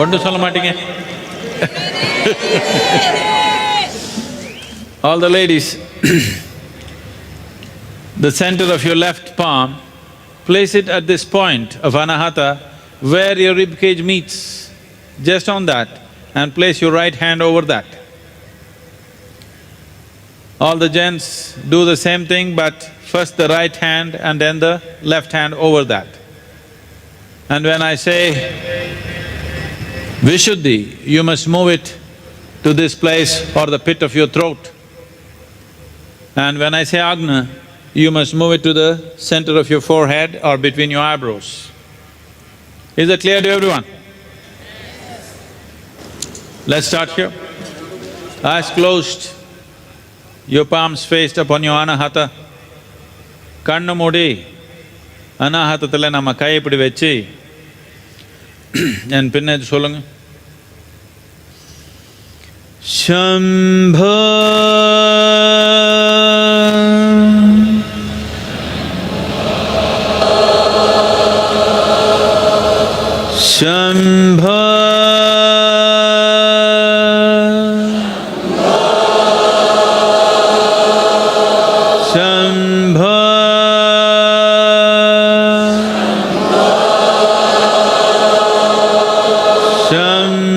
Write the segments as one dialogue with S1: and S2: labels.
S1: ஒன்றும் சொல்ல மாட்டீங்க. All the ladies, the center of your left palm, place it at this point of Anahata where your rib cage meets, just on that, and place your right hand over that. All the gents do the same thing, but first the right hand and then the left hand over that. And when I say Vishuddhi, you must move it to this place or the pit of your throat. And when I say Agna, you must move it to the center of your forehead or between your eyebrows. Is that clear to everyone? Let's start here. Eyes closed, your palms faced upon your Anahata. Kannu moodi, Anahatathile nama kai ipdi vechi, en pinne solunga. Shambho Shambho Shambho Shambho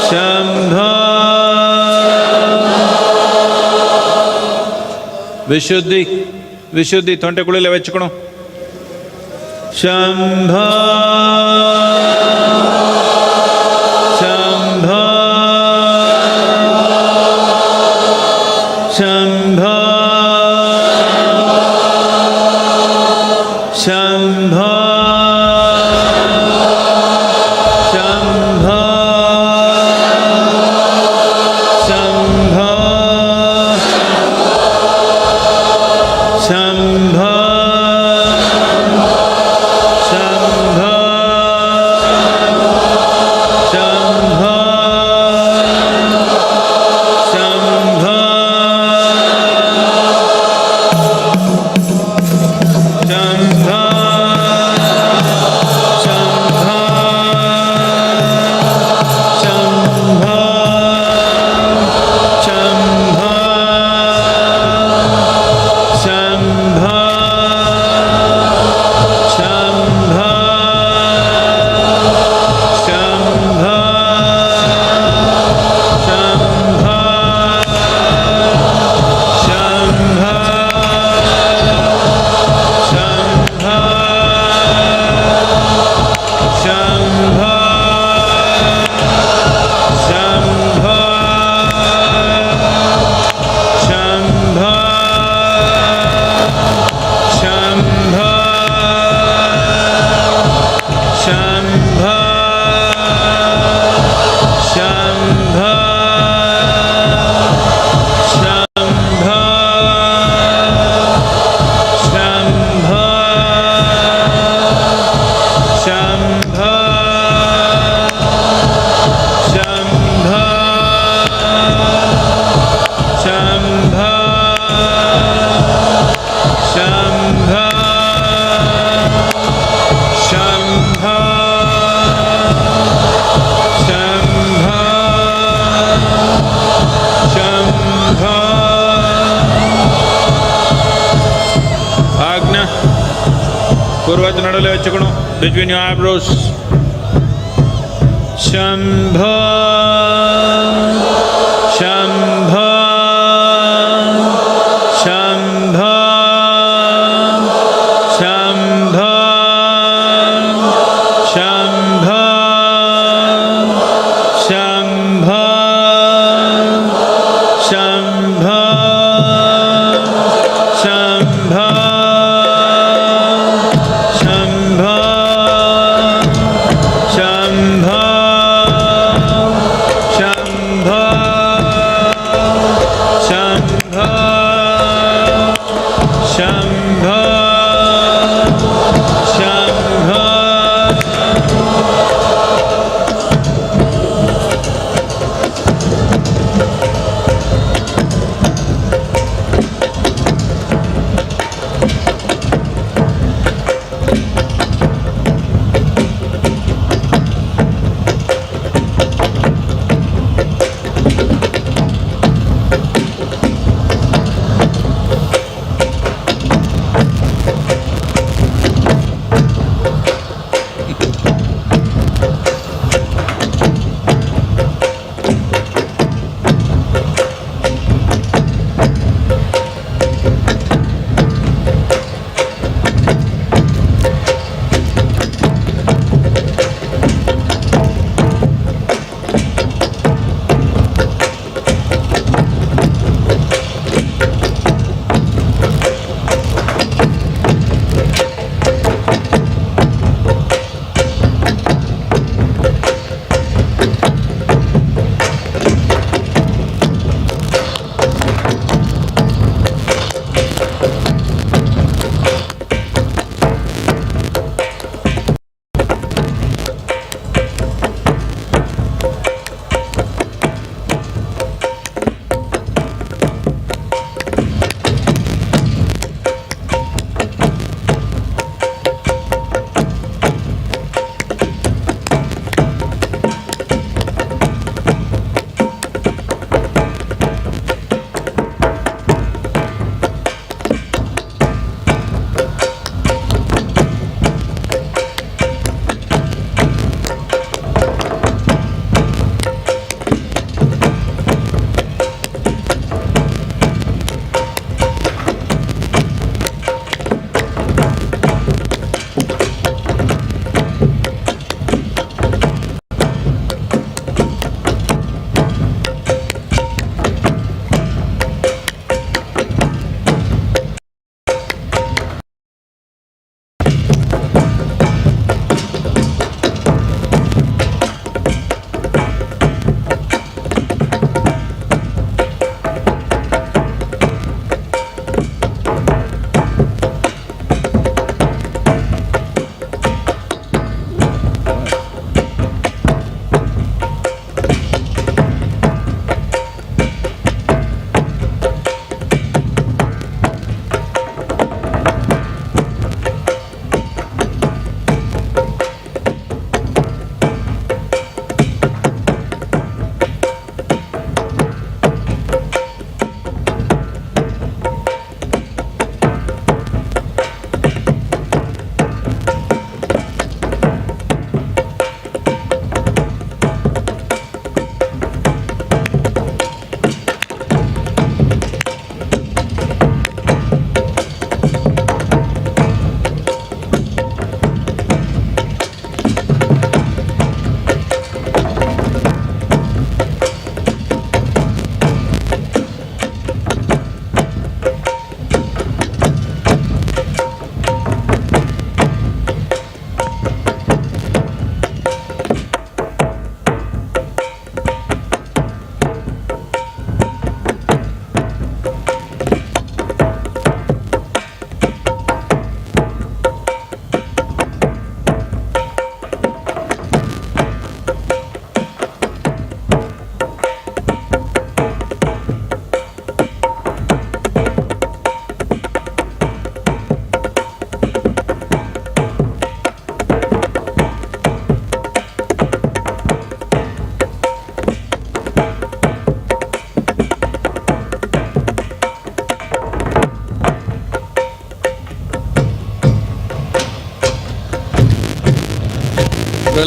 S1: Shambho Vishuddhi, Vishuddhi, thonte kulile vechukonu. Shambho Shambho Shambho Shambho Shambho Shambho நடுவில் வச்சுக்கணும். Between your eyebrows. Shambho, Shambho, Shambho, Shambho, Shambho, Shambho, Shambho, Shambho, Shambho, Shambho, Shambho.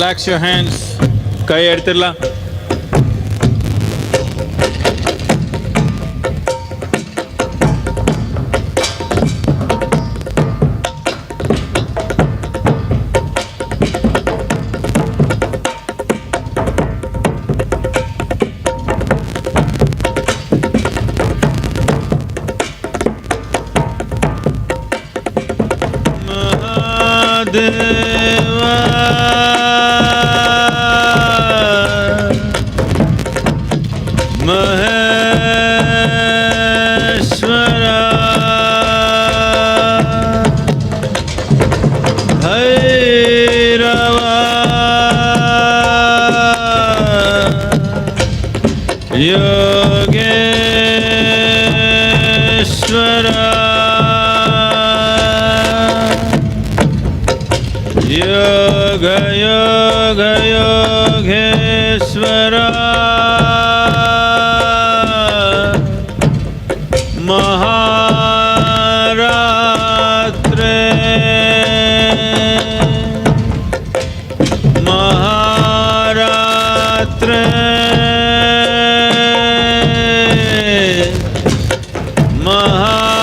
S1: Relax your hands. Kai edutilla. Deva Maheshwara Bhairava Yogeshwara Yoga Yoga Yogeshwara Maharatre Maharatre Maharatre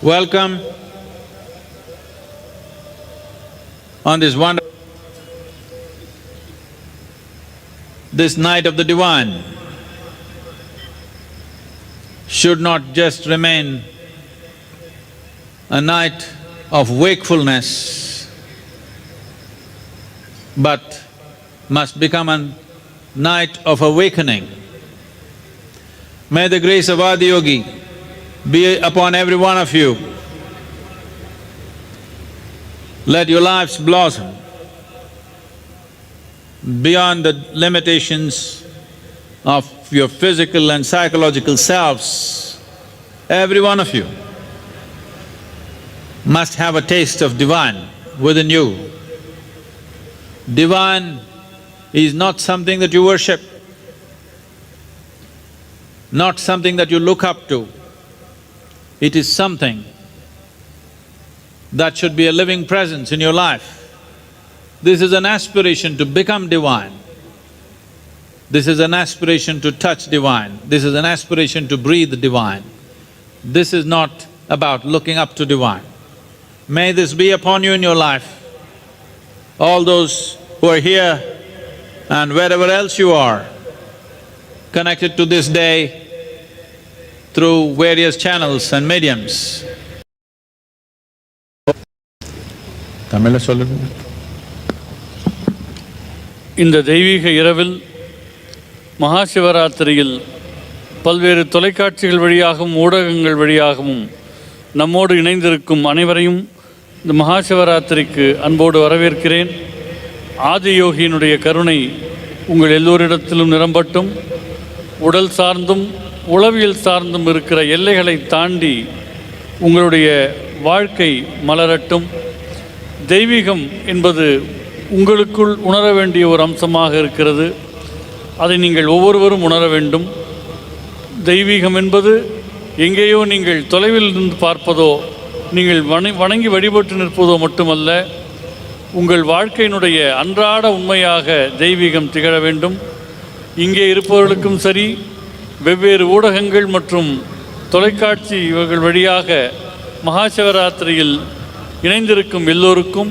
S1: Welcome on this wonderful, this night of the divine should not just remain a night of wakefulness, but must become a night of awakening. May the grace of Adiyogi be upon every one of you. Let your lives blossom beyond the limitations of your physical and psychological selves. Every one of you must have a taste of divine within you. Divine is not something that you worship, not something that you look up to. It is something that should be a living presence in your life. This is an aspiration to become divine. This is an aspiration to touch divine. This is an aspiration to breathe divine. This is not about looking up to divine. May this be upon you in your life. All those who are here and wherever else you are, connected to this day through various channels and mediums. தமிழ்ல சொல்லுங்க.
S2: இந்த தெய்வீக இரவில் மகாசிவராத்திரியில் பல்வேறு தொலைக்காட்சிகள் வழியாகவும் ஊடகங்கள் வழியாகவும் நம்மோடு இணைந்திருக்கும் அனைவரையும் இந்த மகாசிவராத்திரிக்கு அன்போடு வரவேற்கிறேன். ஆதியோகியினுடைய கருணை உங்கள் எல்லோரிடத்திலும் நிரம்பட்டும். உடல் சார்ந்தும் உளவியல் சார்ந்தும் இருக்கிற எல்லைகளை தாண்டி உங்களுடைய வாழ்க்கை மலரட்டும். தெய்வீகம் என்பது உங்களுக்குள் உணர வேண்டிய ஒரு அம்சமாக இருக்கிறது. அதை நீங்கள் ஒவ்வொருவரும் உணர வேண்டும். தெய்வீகம் என்பது எங்கேயோ நீங்கள் தொலைவில் இருந்து பார்ப்பதோ நீங்கள் வணங்கி வழிபட்டு நிற்பதோ மட்டுமல்ல, உங்கள் வாழ்க்கையினுடைய அன்றாட உண்மையாக தெய்வீகம் திகழ வேண்டும். இங்கே இருப்பவர்களுக்கும் சரி, வெவ்வேறு ஊடகங்கள் மற்றும் தொலைக்காட்சி இவர்கள் வழியாக மகாசிவராத்திரியில் இணைந்திருக்கும் எல்லோருக்கும்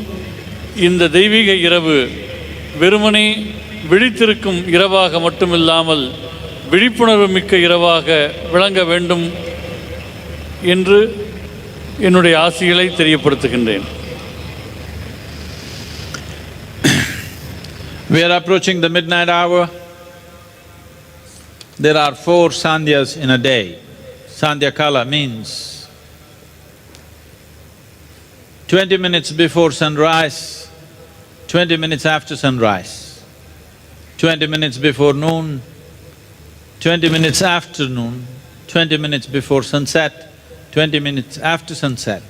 S2: இந்த தெய்வீக இரவு வெறுமனே விழித்திருக்கும் இரவாக மட்டுமில்லாமல் விழிப்புணர்வு மிக்க இரவாக விளங்க வேண்டும் என்று என்னுடைய ஆசைகளை தெரியப்படுத்துகின்றேன்.
S1: We are approaching the midnight hour. There are 4 sandhyas in a day. Sandhya Kala means 20 minutes before sunrise, 20 minutes after sunrise, 20 minutes before noon, 20 minutes after noon, 20 minutes before sunset, 20 minutes after sunset,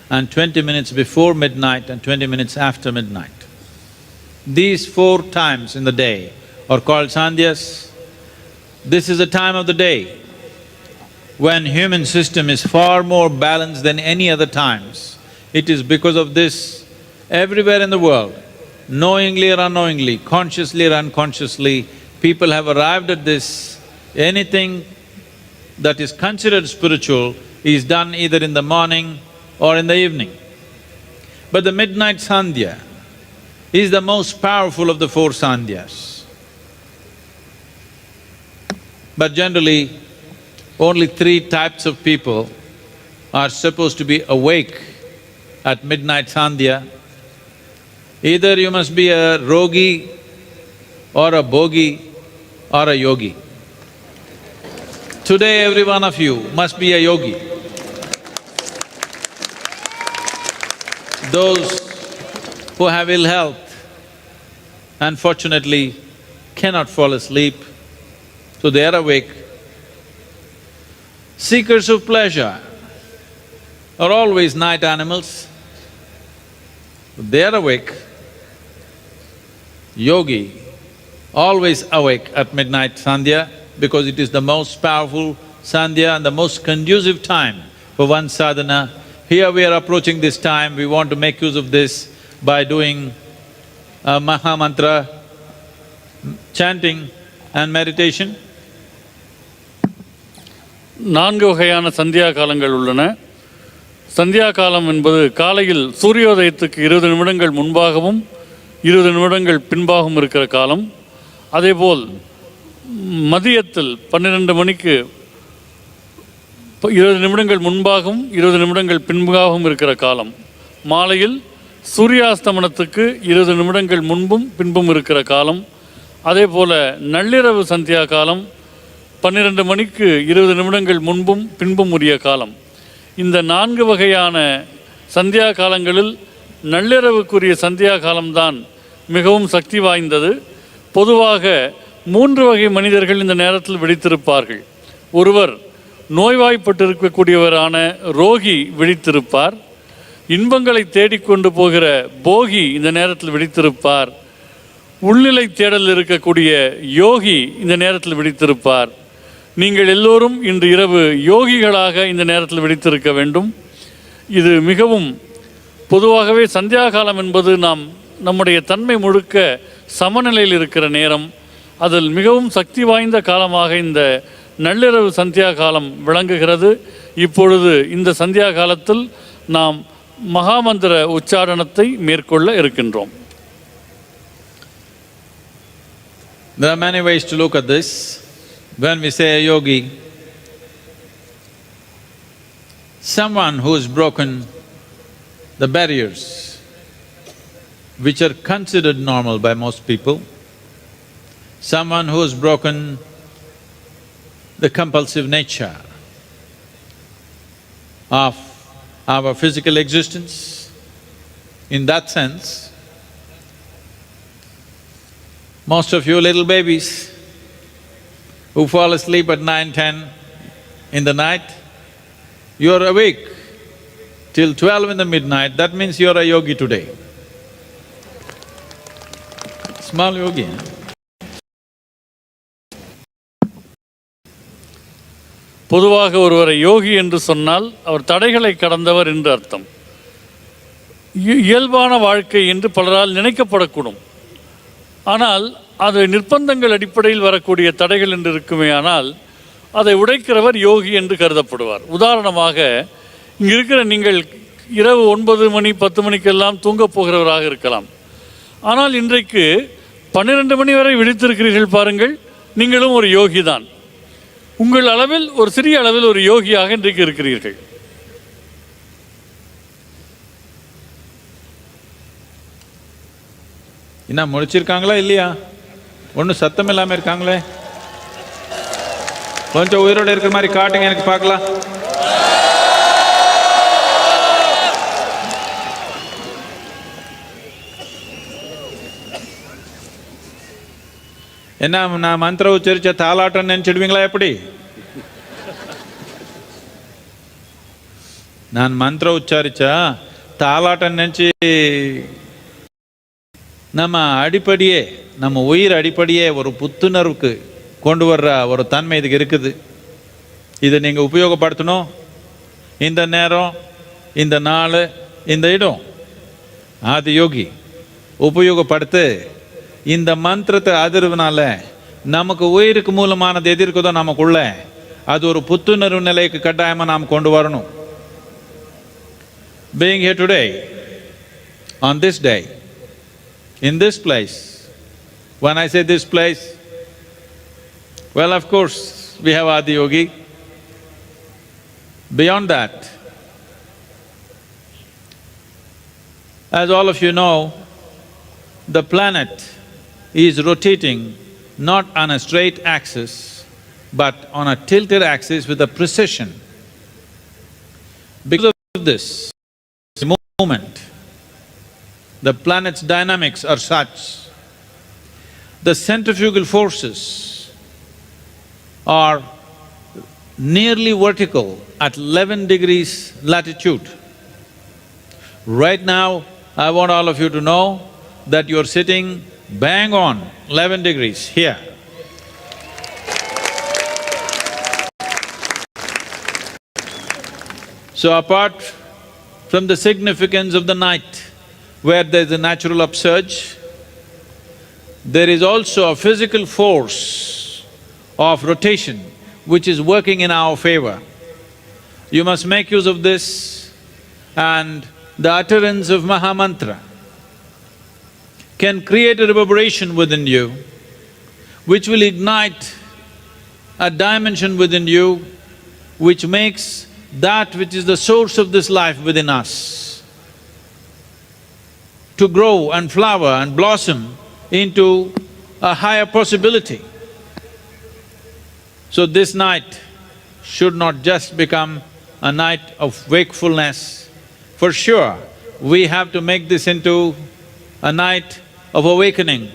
S1: and 20 minutes before midnight and 20 minutes after midnight. These 4 times in the day are called sandhyas. This is the time of the day when human system is far more balanced than any other times. It is because of this, everywhere in the world, knowingly or unknowingly, consciously or unconsciously, people have arrived at this. Anything that is considered spiritual is done either in the morning or in the evening. But the midnight sandhya is the most powerful of the 4 sandhyas. But generally, only 3 types of people are supposed to be awake at midnight sandhya. Either you must be a rogi or a bogi or a yogi. Today every one of you must be a yogi. Those who have ill health, unfortunately, cannot fall asleep, so they are awake. Seekers of pleasure are always night animals, they are awake. Yogi, always awake at midnight sandhya, because it is the most powerful sandhya and the most conducive time for one sadhana. Here we are approaching this time, we want to make use of this by doing Maha Mantra, chanting and meditation.
S2: 4 வகையான சந்தியா காலங்கள் உள்ளன. சந்தியா காலம் என்பது காலையில் சூரியோதயத்துக்கு 20 நிமிடங்கள் முன்பாகவும் 20 நிமிடங்கள் பின்பாகவும் இருக்கிற காலம். அதேபோல் மதியத்தில் 12 மணிக்கு 20 நிமிடங்கள் முன்பாகவும் 20 நிமிடங்கள் பின்பாகவும் இருக்கிற காலம். மாலையில் சூரியாஸ்தமனத்துக்கு 20 நிமிடங்கள் முன்பும் பின்பும் இருக்கிற காலம். அதேபோல் நள்ளிரவு சந்தியா காலம் 12 மணிக்கு 20 நிமிடங்கள் முன்பும் பின்பும் உரிய காலம். இந்த 4 வகையான சந்தியா காலங்களில் நள்ளிரவுக்குரிய சந்தியா காலம்தான் மிகவும் சக்தி வாய்ந்தது. பொதுவாக 3 வகை மனிதர்கள் இந்த நேரத்தில் விழித்திருப்பார்கள். ஒருவர் நோய்வாய்ப்பட்டிருக்கக்கூடியவரான ரோகி விழித்திருப்பார். இன்பங்களை தேடிக்கொண்டு போகிற போகி இந்த நேரத்தில் விழித்திருப்பார். உள்நிலை தேடல் இருக்கக்கூடிய யோகி இந்த நேரத்தில் விழித்திருப்பார். நீங்கள் எல்லோரும் இன்று இரவு யோகிகளாக இந்த நேரத்தில் விழித்திருக்க வேண்டும். இது மிகவும் பொதுவாகவே சந்தியா காலம் என்பது நம்முடைய தன்மை முழுக்க சமநிலையில் இருக்கிற நேரம். அதில் மிகவும் சக்தி வாய்ந்த காலமாக இந்த நள்ளிரவு சந்தியா காலம் விளங்குகிறது. இப்பொழுது இந்த சந்தியா காலத்தில் நாம் மகாமந்திர உச்சாரணத்தை மேற்கொள்ள இருக்கின்றோம்.
S1: There are many ways to look at this. When we say a yogi, someone who has broken the barriers which are considered normal by most people, someone who has broken the compulsive nature of our physical existence. In that sense, most of you little babies who fall asleep at 9, 10 in the night, you are awake till 12 in the midnight, that means you are a yogi today. Small yogi, huh?
S2: பொதுவாக ஒருவரை யோகி என்று சொன்னால் அவர் தடைகளை கடந்தவர் என்று அர்த்தம். இயல்பான வாழ்க்கை என்று பலரால் நினைக்கப்படக்கூடும். ஆனால் அது நிர்பந்தங்கள் அடிப்படையில் வரக்கூடிய தடைகள் என்று இருக்குமே, ஆனால் அதை உடைக்கிறவர் யோகி என்று கருதப்படுவார். உதாரணமாக, இங்கே இருக்கிற நீங்கள் இரவு 9 மணி 10 மணிக்கெல்லாம் தூங்கப் போகிறவராக இருக்கலாம். ஆனால் இன்றைக்கு 12 மணி வரை விழித்திருக்கிறீர்கள் பாருங்கள், நீங்களும் ஒரு யோகி தான். உங்கள் அளவில் ஒரு சிறிய அளவில் ஒரு யோகியாக இன்றைக்கு இருக்கிறீர்கள்.
S1: என்ன முடிச்சிருக்காங்களா இல்லையா? ஒன்றும் சத்தம் இல்லாமல் இருக்காங்களே. கொஞ்சம் உயிரோடு இருக்கிற மாதிரி காட்டுங்க, எனக்கு பார்க்கலாம். என்ன, நான் மந்திரம் உச்சரிச்ச தாலாட்டம் நினைச்சிடுவீங்களா? எப்படி? நான் மந்திரம் உச்சாரிச்சா தாலாட்டம் நினைச்சு நம்ம அடிப்படையே, நம்ம உயிர் அடிப்படையே ஒரு புத்துணர்வுக்கு கொண்டு வர்ற ஒரு தன்மை இதுக்கு இருக்குது. இதை நீங்கள் உபயோகப்படுத்தணும். இந்த நேரம், இந்த நாள், இந்த இடம் ஆதி யோகி உபயோகப்படுத்து. இந்த மந்திரத்தை அதிர்வுனால நமக்கு உயிருக்கு மூலமானது எது இருக்குதோ நமக்குள்ள, அது ஒரு புத்துணர்வு நிலைக்கு கட்டாயமாக நாம் கொண்டு வரணும். Being here today, on this day, in this place. When I say this place, well, of course, we have Adi Yogi. Beyond that, as all of you know, the planet is rotating not on a straight axis, but on a tilted axis with a precision. Because of this movement, the planet's dynamics are such, the centrifugal forces are nearly vertical at 11 degrees latitude. Right now, I want all of you to know that you're sitting bang on 11 degrees here. So apart from the significance of the night, where there is a natural upsurge, there is also a physical force of rotation which is working in our favor. You must make use of this, and the utterance of Mahamantra can create a reverberation within you which will ignite a dimension within you which makes that which is the source of this life within us to grow and flower and blossom into a higher possibility. So this night should not just become a night of wakefulness. For sure, we have to make this into a night of awakening.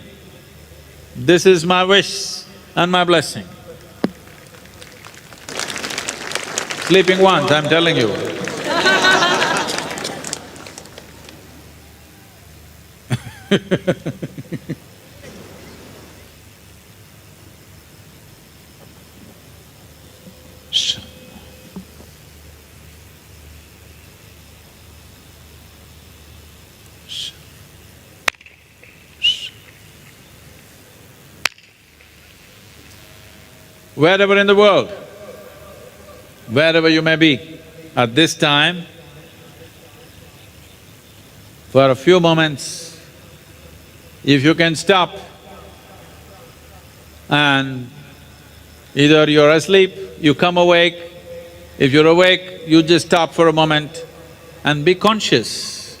S1: This is my wish and my blessing. Sleeping once, I'm telling you. Wherever in the world, wherever you may be, at this time, for a few moments, if you can stop and either you're asleep, you come awake, if you're awake, you just stop for a moment and be conscious.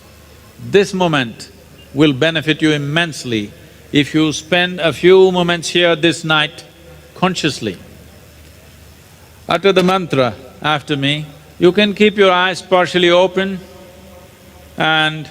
S1: This moment will benefit you immensely if you spend a few moments here this night consciously. Utter the mantra after me. You can keep your eyes partially open and